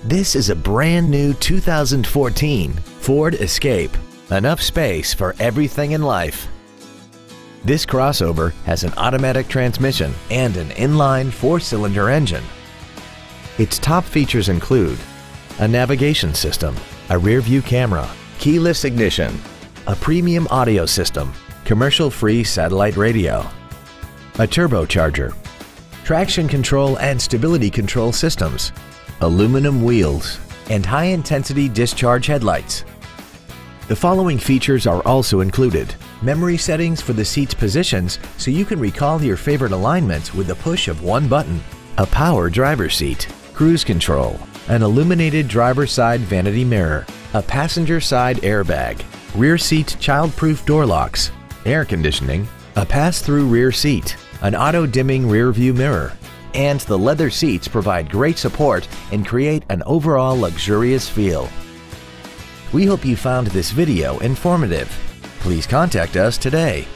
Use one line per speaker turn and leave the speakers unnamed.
This is a brand new 2014 Ford Escape. Enough space for everything in life. This crossover has an automatic transmission and an inline 4-cylinder engine. Its top features include a navigation system, a rear-view camera, keyless ignition, a premium audio system, commercial-free satellite radio, a turbocharger, traction control and stability control systems, aluminum wheels, and high-intensity discharge headlights. The following features are also included: memory settings for the seat's positions so you can recall your favorite alignments with the push of one button, a power driver's seat, cruise control, an illuminated driver's side vanity mirror, a passenger side airbag, rear seat child-proof door locks, air conditioning, a pass-through rear seat, an auto-dimming rear-view mirror, and the leather seats provide great support and create an overall luxurious feel. We hope you found this video informative. Please contact us today.